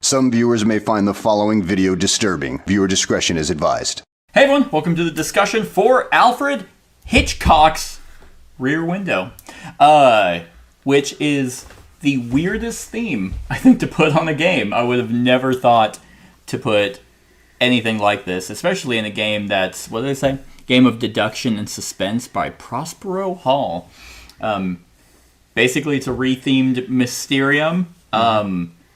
Some viewers may find the following video disturbing. Viewer discretion is advised. Hey everyone, welcome to the discussion for Alfred Hitchcock's Rear Window, which is the weirdest theme, I think, to put on a game. I would have never thought to put anything like this, especially in a game that's, what did I say? Game of Deduction and Suspense by Prospero Hall. Basically, it's a rethemed Mysterium.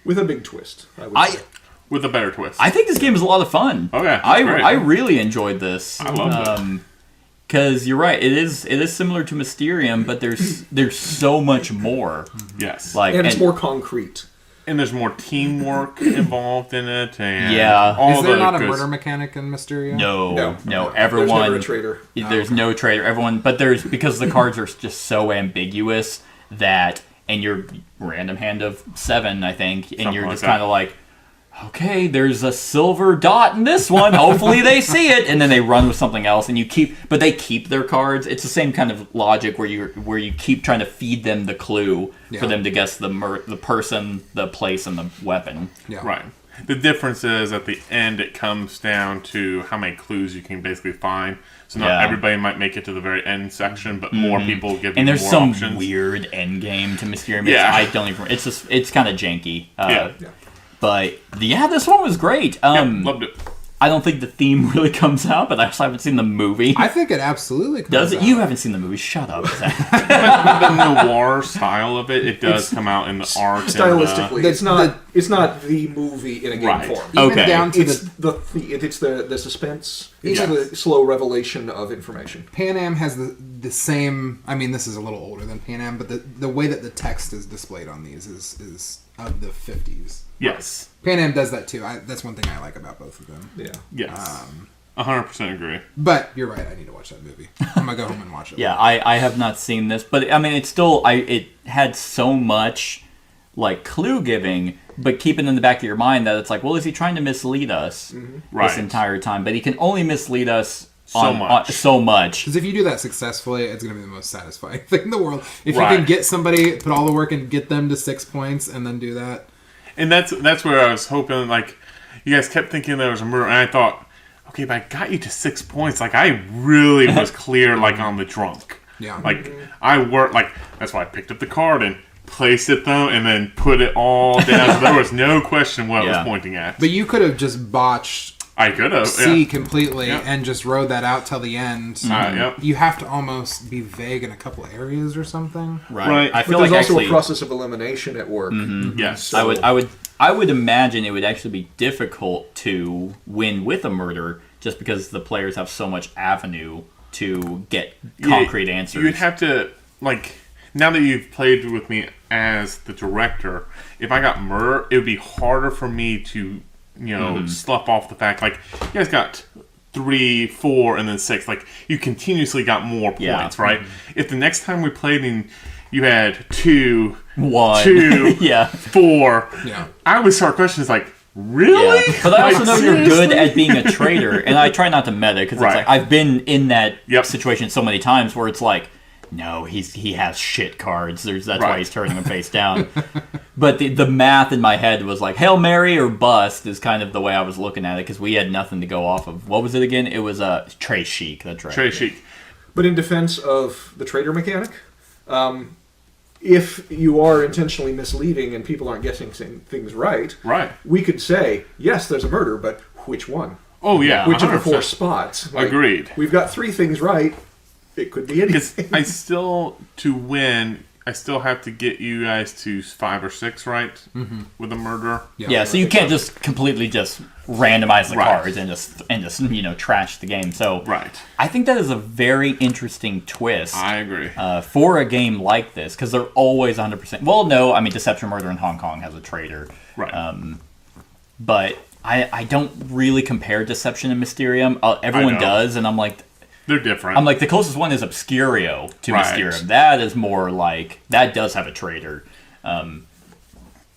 With a big twist, I would say. With a better twist. I think this game is a lot of fun. Okay, I really enjoyed this. I love it. Because you're right, it is similar to Mysterium, but there's so much more. Yes. And it's more concrete. And there's more teamwork involved in it. And Yeah. all Is there not a good- murder mechanic in Mysterio? No. Everyone. There's never a traitor. There's no traitor. Everyone, but there's because the cards are just so ambiguous that, and you're random hand of 7, I think, and Something you're like just that. kind of like, okay, there's a silver dot in this one. Hopefully they see it, and then they run with something else, and but they keep their cards. It's the same kind of logic where you keep trying to feed them the clue for them to guess the person, the place, and the weapon. Yeah. Right. The difference is at the end it comes down to how many clues you can basically find. So not everybody might make it to the very end section, but more people give you And there's more some options. weird end game to Mysterium. Yeah. I don't even. It's kind of janky. Yeah. But this one was great. Loved it. I don't think the theme really comes out, but I also haven't seen the movie. I think it absolutely comes Does it? out. You haven't seen the movie. Shut up, Zach. The noir style of it does come out in the art. Stylistically, The- it's not the movie in a game Right. form. Even Okay. down to It's the the suspense. It's Yes. the slow revelation of information. Pan Am has the same. I mean, this is a little older than Pan Am, but the way that the text is displayed on these is of the 50s. Yes. Pan Am does that too. That's one thing I like about both of them. Yeah. Yes. 100% agree. But you're right. I need to watch that movie. I'm gonna go home and watch it. Yeah, I have not seen this, but I mean, it's still it had so much like clue giving, but keeping in the back of your mind that it's like, well, is he trying to mislead us Right. this entire time? But he can only mislead us So much. so much. Because if you do that successfully, it's going to be the most satisfying thing in the world. If you Right. can get somebody, put all the work and get them to 6 points, and then do that. And that's where I was hoping, like, you guys kept thinking there was a murder, and I thought, okay, but I got you to 6 points. Like, I really was clear, like, on the drunk. Yeah. Like, I worked, like, that's why I picked up the card and placed it, though, and then put it all down. So there was no question what it was pointing at. But you could have just botched I could have. C completely Yeah. and just rode that out till the end. Yep. You have to almost be vague in a couple areas or something. Right. I But feel there's like also actually, a process of elimination at work. Yes. So- I would imagine it would actually be difficult to win with a murder just because the players have so much avenue to get concrete answers. You'd have to, like, now that you've played with me as the director, if I got murder, it would be harder for me to, slough off the fact, like, you guys got 3, 4, and then 6. Like, you continuously got more points, right? If the next time we played and you had 2, 1, 2, yeah. 4, Yeah. I would start questions like, really? Yeah. But I also Like, know you're good seriously? at being a traitor, and I try not to meta because Right. it's like I've been in that Yep. situation so many times where it's like, no, he has shit cards. That's why Right. he's turning them face down. But the math in my head was like Hail Mary or bust is kind of the way I was looking at it because we had nothing to go off of. What was it again? It was Trey Chic. That's right. Trey Chic. But in defense of the traitor mechanic, if you are intentionally misleading and people aren't guessing things right, Right. we could say, yes, there's a murder, but which one? Oh, yeah. Which of the 100%. 4 spots? Like, Agreed. We've got 3 things right. It could be Because anything. I still, to win, I still have to get you guys to 5 or 6 right with a murder. Yeah, so you can't just completely just randomize the Right. cards and just trash the game. So Right. I think that is a very interesting twist. I agree. For a game like this, because they're always 100%. Well, no, I mean, Deception Murder in Hong Kong has a traitor. Right. But I don't really compare Deception and Mysterium. Everyone know. does, and I'm like, They're different. the closest one is Obscurio to Right. Mysterium. That is more like, that does have a traitor.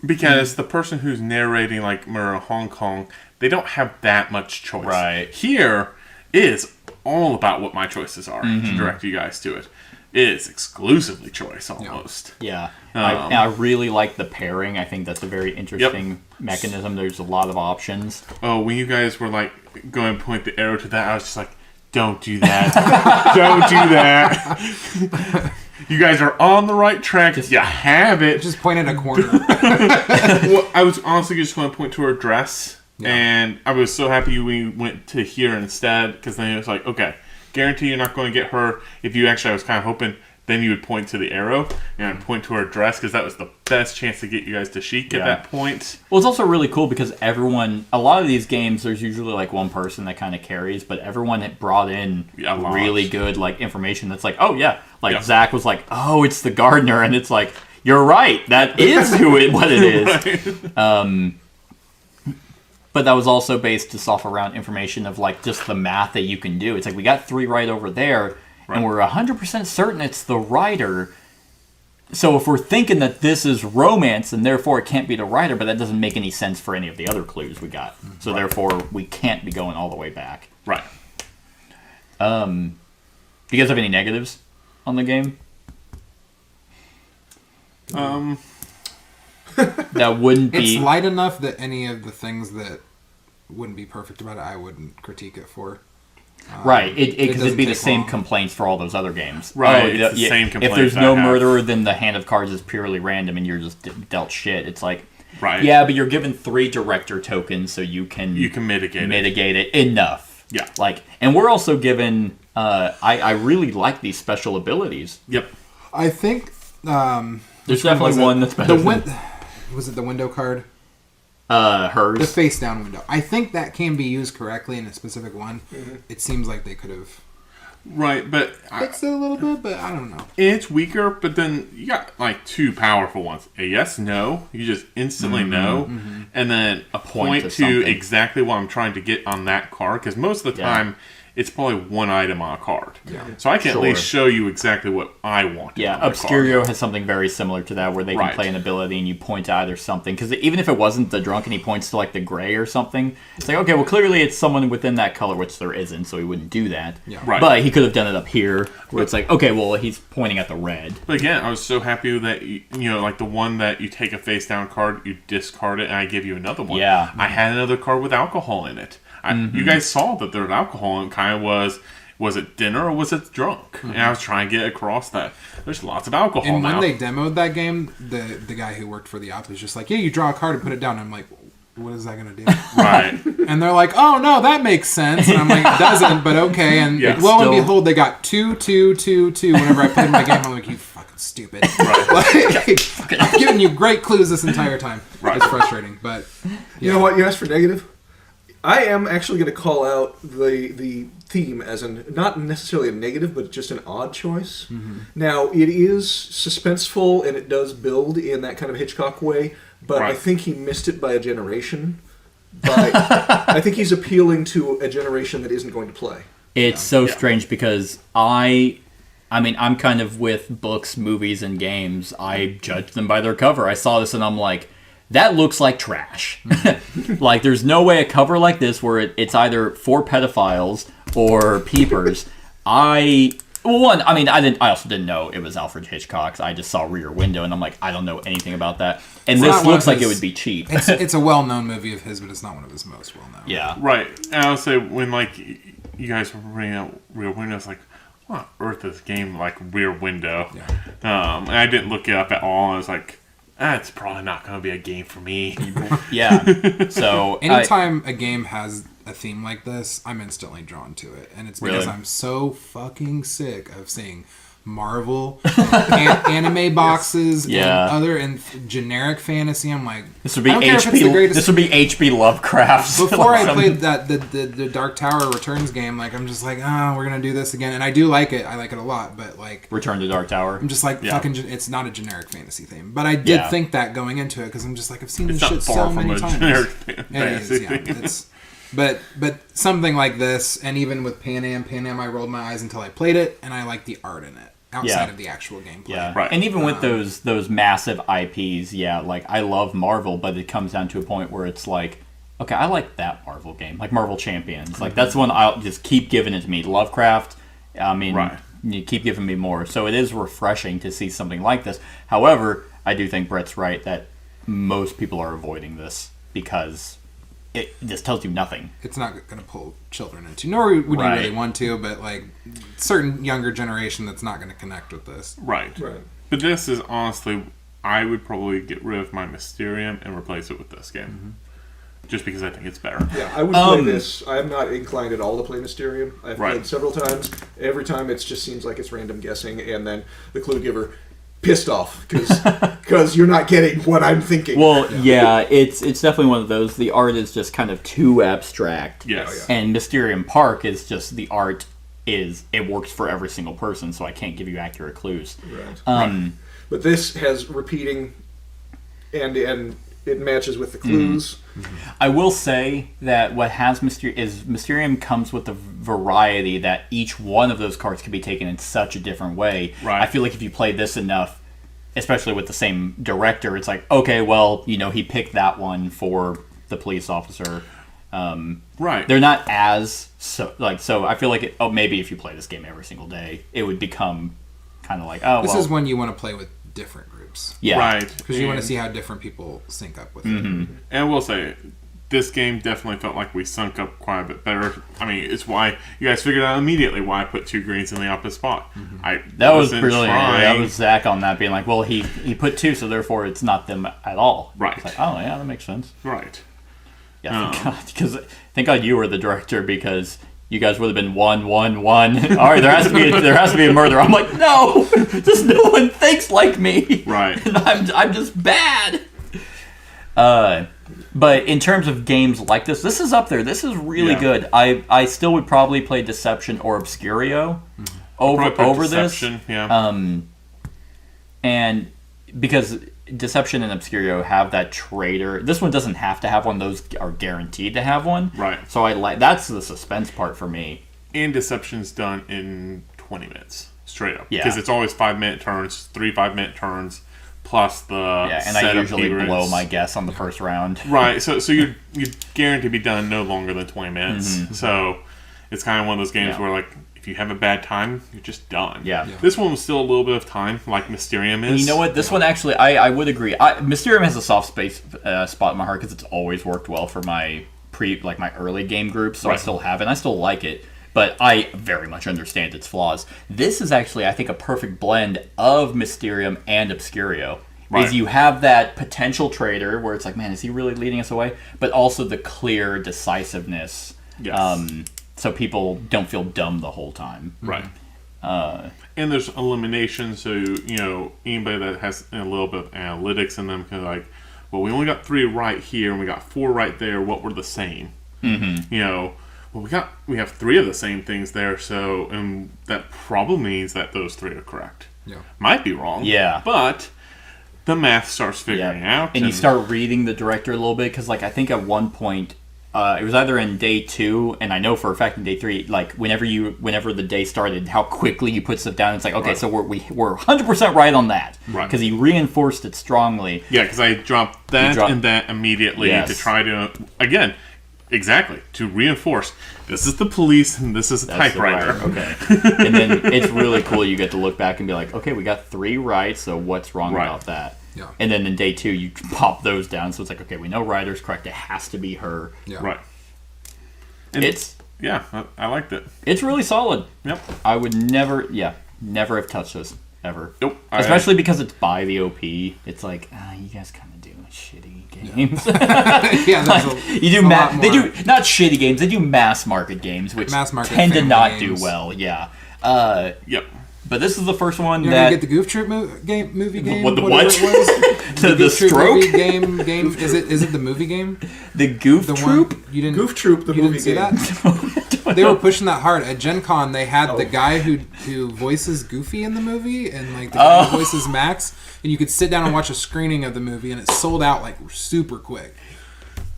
Because the person who's narrating, like, Murder in Hong Kong, they don't have that much choice. Right. Here is all about what my choices are to direct you guys to it. It is exclusively choice almost. Yeah. I really like the pairing. I think that's a very interesting mechanism. There's a lot of options. Oh, when you guys were like going to point the arrow to that, I was just like, don't do that. Don't do that. You guys are on the right track. You have it. Just point at a corner. Well, I was honestly just going to point to her dress. Yeah. And I was so happy we went to here instead, because then it was like, okay, guarantee you're not going to get her. If you actually, I was kind of hoping, then you would point to the arrow and I'd point to her dress, because that was the best chance to get you guys to Sheik at that point. Well, it's also really cool because everyone, a lot of these games, there's usually like one person that kind of carries, but everyone had brought in really good like information that's like, oh yeah, like Zach was like, oh, it's the gardener, and it's like, you're right, that is what it is. Right. But that was also based just off around information of like just the math that you can do. It's like we got 3 right over there, and we're 100% certain it's the writer. So if we're thinking that this is romance, and therefore it can't be the writer, but that doesn't make any sense for any of the other clues we got. So therefore we can't be going all the way back. Right. Do you guys have any negatives on the game? That wouldn't be... It's light enough that any of the things that wouldn't be perfect about it, I wouldn't critique it for. Right, because it'd be the take same long. complaints for all those other games. Right, it's the same If complaints there's I no have. murderer, then the hand of cards is purely random and you're just dealt shit. It's like, Right. yeah, but you're given 3 director tokens, so you can mitigate it. enough. Yeah. Like, and we're also given. I really like these special abilities. Yep. I think There's definitely one that's better. Was it the window card? Hers. The face down window. I think that can be used correctly in a specific one. It seems like they could have Right, but fixed it a little bit, but I don't know. it's weaker, but then you got like 2 powerful ones. A yes, no. You just instantly know. And then a point to to something. exactly what I'm trying to get on that card. Because most of the time, it's probably 1 item on a card. Yeah. So I can at least show you exactly what I want. Yeah, on my Obscurio card. has something very similar to that, where they can Right. play an ability and you point to either something. Because even if it wasn't the drunk and he points to like the gray or something, it's like, okay, well clearly it's someone within that color, which there isn't, so he wouldn't do that. Yeah. Right. But he could have done it up here, where it's like, okay, well he's pointing at the red. But again, I was so happy that, you know, like the one that you take a face down card, you discard it, and I give you another one. Yeah. I had another card with alcohol in it. You guys saw that there was alcohol, and kind of was it dinner or was it drunk? And I was trying to get across that there's lots of alcohol And now. when they demoed that game, the guy who worked for the op was just like, yeah, you draw a card and put it down. I'm like, what is that going to do? Right. And they're like, oh, no, that makes sense. And I'm like, it doesn't, but okay. And Yeah. lo and Still- behold, they got 2, 2, 2, 2 whenever I played my game. I'm like, you fucking stupid. Right. Like, I've given you great clues this entire time. Right. It's frustrating, but You know what? You asked for negative. I am actually going to call out the theme as not necessarily a negative, but just an odd choice. Now, it is suspenseful and it does build in that kind of Hitchcock way, but I Right. think he missed it by a generation. I think he's appealing to a generation that isn't going to play. It's so strange because I mean, I'm kind of with books, movies, and games. I judge them by their cover. I saw this and I'm like, that looks like trash. Like, there's no way a cover like this where it's either for pedophiles or peepers. I also didn't know it was Alfred Hitchcock's. I just saw Rear Window and I'm like, I don't know anything about that. And It's this not one looks of like it his- would be cheap. it's a well-known movie of his, but it's not one of his most well-known. Yeah. Right. And I would say when like you guys were bringing out Rear Window, it's like, what on earth is this game like Rear Window? Yeah. And I didn't look it up at all. I was like, it's probably not going to be a game for me. Yeah. So Anytime a game has a theme like this, I'm instantly drawn to it. And it's because Really? I'm so fucking sick of seeing Marvel, anime boxes, Yeah. and generic fantasy. I'm like, this would be I don't care if it's the HP. greatest. This would be HP Lovecraft. Before I played the Dark Tower Returns game, like I'm just like, we're gonna do this again, and I do like it. I like it a lot, but like Return to Dark Tower. I'm just like Yeah. fucking. It's not a generic fantasy theme, but I did Yeah. think that going into it because I'm just like I've seen It's this not shit far so from many a times. generic It is, fantasy yeah. thing. It's, but something like this, and even with Pan Am, I rolled my eyes until I played it, and I like the art in it outside Yeah. of the actual gameplay. Yeah, Right. And even with those massive IPs, yeah, like I love Marvel, but it comes down to a point where it's like, okay, I like that Marvel game, like Marvel Champions. Like that's one I'll just keep giving it to me. Lovecraft, I mean, Right. you keep giving me more. So it is refreshing to see something like this. However, I do think Brett's right that most people are avoiding this because this tells you nothing. It's not going to pull children into, nor would you Right. really want to, but like certain younger generation that's not going to connect with this. Right. Right. But this is honestly, I would probably get rid of my Mysterium and replace it with this game. Just because I think it's better. Yeah, I would play this. I am not inclined at all to play Mysterium. I've Right. played several times. Every time it just seems like it's random guessing, and then the clue giver pissed off because you're not getting what I'm thinking. Well, yeah, it's definitely one of those. The art is just kind of too abstract. Yes. And Mysterium Park is just the art it works for every single person, so I can't give you accurate clues. Right. But this has repeating, and it matches with the clues. I will say that what has Mysterium comes with a variety that each one of those cards can be taken in such a different way. Right. I feel like if you play this enough, especially with the same director, it's like, okay, well, he picked that one for the police officer. Right. They're not as so I feel like maybe if you play this game every single day, it would become kind of like, This is when you want to play with different groups. yeah. Right. Because you want to And- see how different people sync up with Mm-hmm. it. And I will say, this game definitely felt like we sunk up quite a bit better. I mean, it's why you guys figured out immediately why I put 2 greens in the opposite spot. That was wasn't brilliant. That trying- was Zach on that, being like, well, he put 2, so therefore it's not them at all. Right. It's like, oh, yeah, that makes sense. Right. Yeah, thank God you were the director, because you guys would have been 1, 1, 1. All right, there has to be a murder. I'm like, no, just no one thinks like me. Right. And I'm just bad. But in terms of games like this is up there. This is really Yeah. good. I still would probably play Deception or Obscurio Probably put over this. Deception, yeah. And because Deception and Obscurio have that traitor, this one doesn't have to have one. Those are guaranteed to have one. Right. So that's the suspense part for me. And Deception's done in 20 minutes, straight up. Yeah. Because it's always 5-minute turns, 3 5-minute turns, plus the Yeah, and I setup usually periods. blow my guess on the first round. Right, so you're guaranteed to be done no longer than 20 minutes. So it's kind of one of those games Mm-hmm. Yeah. where, like, if you have a bad time, you're just done. Yeah. This one was still a little bit of time, like Mysterium is. And you know what? This one actually, I would agree. Mysterium has a soft spot in my heart because it's always worked well for my my early game groups, so I Right. still have it, and I still like it. But I very much understand its flaws. This is actually, I think, a perfect blend of Mysterium and Obscurio. Right. Is you have that potential traitor where it's like, man, is he really leading us away? But also the clear decisiveness. Yes. So people don't feel dumb the whole time. Right. And there's elimination, so, anybody that has a little bit of analytics in them can like, well, we only got 3 right here, and we got 4 right there, what were the same? Mm-hmm. Well, we have 3 of the same things there, so, and that probably means that those 3 are correct. Yeah. Might be wrong. Yeah. But the math starts figuring out. And you start reading the director a little bit, because I think at one point it was either in day 2, and I know for a fact in day 3, like whenever the day started, how quickly you put stuff down. It's like, okay, Right. so we're 100% right on that, Right. because he reinforced it strongly. Yeah, because I dropped that dropped- and that immediately Yes. to try to, again, exactly, to reinforce, this is the police and this is a That's the typewriter. right, okay. And then it's really cool. You get to look back and be like, okay, we got 3 right, so what's wrong Right. about that? Yeah. And then in day 2, you pop those down, so it's like, okay, we know Ryder's correct. It has to be her. Yeah. Right. And It's I liked it. It's really solid. Yep. I would never have touched this ever. Nope. Especially because it's by the OP. It's like, you guys kind of do shitty games. Yeah, there's a, You do a lot they more. do not shitty games. They do mass market games, which Mass market tend to family not games. do well. Yeah. Yep. But this is the first one You're that gonna get the Goof Troop movie game. What, the whatever what? It was. the Goof Troop stroke, movie game. Is it the movie game? the Goof The Troop. one you didn't. Goof Troop, the you movie didn't see game. that? They were pushing that hard at Gen Con. They had Oh. the guy who voices Goofy in the movie, and like the guy who voices Max, and you could sit down and watch a screening of the movie, and it sold out like super quick.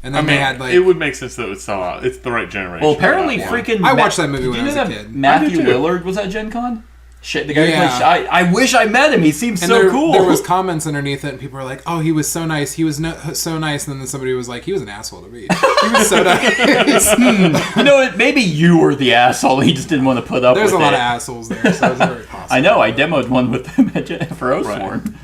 And I then mean, they had like it would make sense that it would sell out. It's the right generation. Well, for apparently, that one. freaking. I watched that movie Did when you I was know a that kid. Matthew I did too. Lillard was at Gen Con. Shit, the guy who Yeah. plays I wish I met him. He seems And so there, cool. There was comments underneath it, and people were like, "Oh, he was so nice. He was so nice." And then somebody was like, "He was an asshole to me. He was so nice." You know what? Maybe you were the asshole. He just didn't want to put up There's with a lot it. of assholes there, so it's very possible. I know. I demoed one with him for Oathsworn.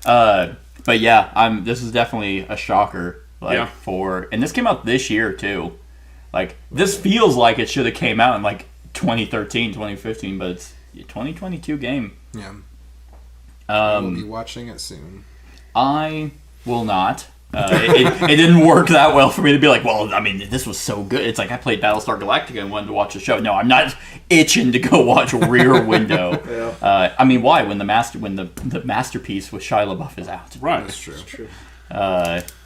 Yeah. But yeah, this is definitely a shocker. Yeah. And this came out this year too. Like, this feels like it should have came out in like 2013, 2015, but it's a 2022 game. Yeah. Um, We'll be watching it soon. I will not. It didn't work that well for me to be like, well, I mean, this was so good. It's like I played Battlestar Galactica and wanted to watch the show. No, I'm not itching to go watch Rear Window. I mean, why? When the masterpiece with Shia LaBeouf is out, Right. That's true. True.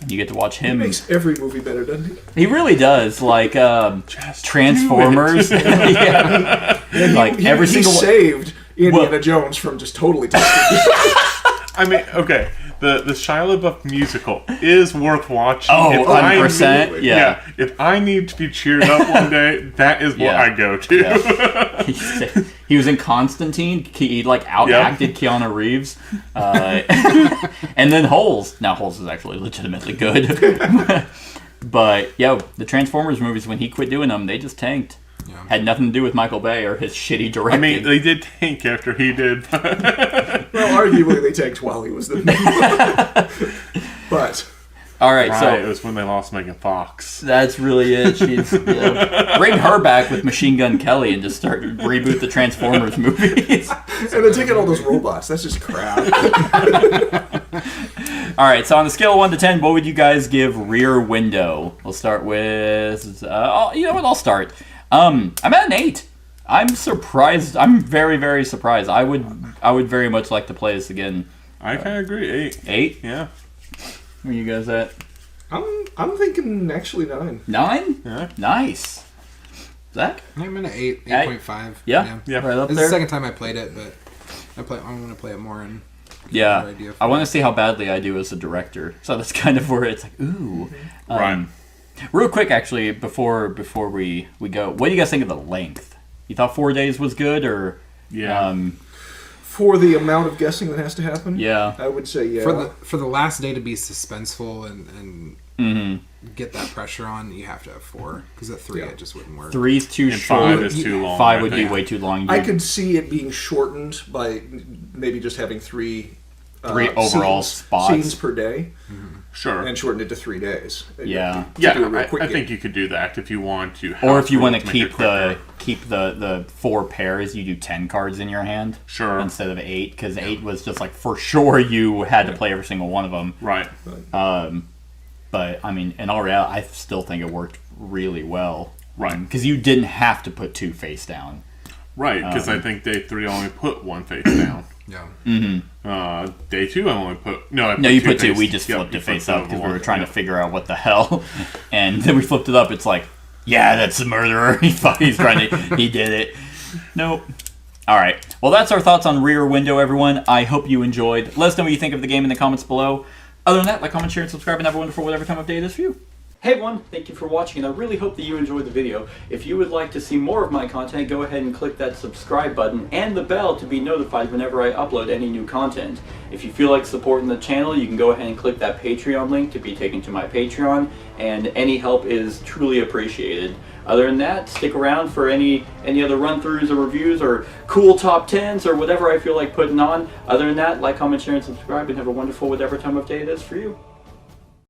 you get to watch He him. makes every movie better, doesn't he? He really does. Like Transformers, yeah. Like every he single one. saved Indiana Well- Jones from just totally taking I mean, okay, the Shia LaBeouf musical is worth watching. Oh, If I 100%. need- Yeah. If I need to be cheered up one day, that is what Yeah. I go to. Yeah. He was in Constantine. He like outacted Keanu Reeves, and then Holes. Now Holes is actually legitimately good, but yeah, the Transformers movies when he quit doing them, they just tanked. Yeah. Had nothing to do with Michael Bay or his shitty I directing. mean, they did tank after he did. Well, arguably they tanked while he was the But All right, Right, it so was when they lost Megan Fox. that's really it. She's bring her back with Machine Gun Kelly and just start reboot the Transformers movies. and then taking all those robots, that's just crap. All right, so on the scale of 1 to 10, what would you guys give Rear Window? We'll start with... you know what? I'll start. I'm at an 8. I'm surprised. I'm very, very surprised. I would very much like to play this again. I kind of agree. 8. 8? Yeah. Where you guys at? I'm thinking actually 9. 9? Yeah. Nice. Zach? I'm in an 8.5. Yeah? Yeah. Right up This is there? the second time I played it, but I want to play it more. And Yeah. better idea for I want to it. see how badly I do as a director. So that's kind of where it's like, ooh. Right. Real quick, actually, before we go, what do you guys think of the length? You thought 4 days was good, or Yeah. For the amount of guessing that has to happen, yeah, I would say yeah. for the last day to be suspenseful and Mm-hmm. get that pressure on, you have to have 4, because at 3 Yeah. it just wouldn't work. 3's too And short. 5 is too long. 5 I would be think. way too long. I could see it being shortened by maybe just having 3 overall spots. scenes per day, Sure. and shorten it to 3 days. Yeah. To Yeah, do a real I quick think game. you could do that if you want to. Or if you want to make keep it quicker. the 4 pairs, you do 10 cards in your hand. Sure. Instead of 8, because 8 was just like for sure you had to play every single one of them. Right. But I mean, in all reality, I still think it worked really well. Right. Because you didn't have to put 2 face down. Right, because I think day 3 only put 1 face down. Yeah. Day 2 I only put... No, No, you put 2. face- We just yep, flipped you it face flipped up because we over were one. trying Yep. to figure out what the hell. And then we flipped it up. It's like, yeah, that's the murderer. He's trying to... He did it. Nope. All right. Well, that's our thoughts on Rear Window, everyone. I hope you enjoyed. Let us know what you think of the game in the comments below. Other than that, like, comment, share, and subscribe, and have a wonderful whatever time of day it is for you. Hey everyone, thank you for watching, and I really hope that you enjoyed the video. If you would like to see more of my content, go ahead and click that subscribe button and the bell to be notified whenever I upload any new content. If you feel like supporting the channel, you can go ahead and click that Patreon link to be taken to my Patreon, and any help is truly appreciated. Other than that, stick around for any other run-throughs or reviews or cool top 10s or whatever I feel like putting on. Other than that, like, comment, share, and subscribe, and have a wonderful whatever time of day it is for you.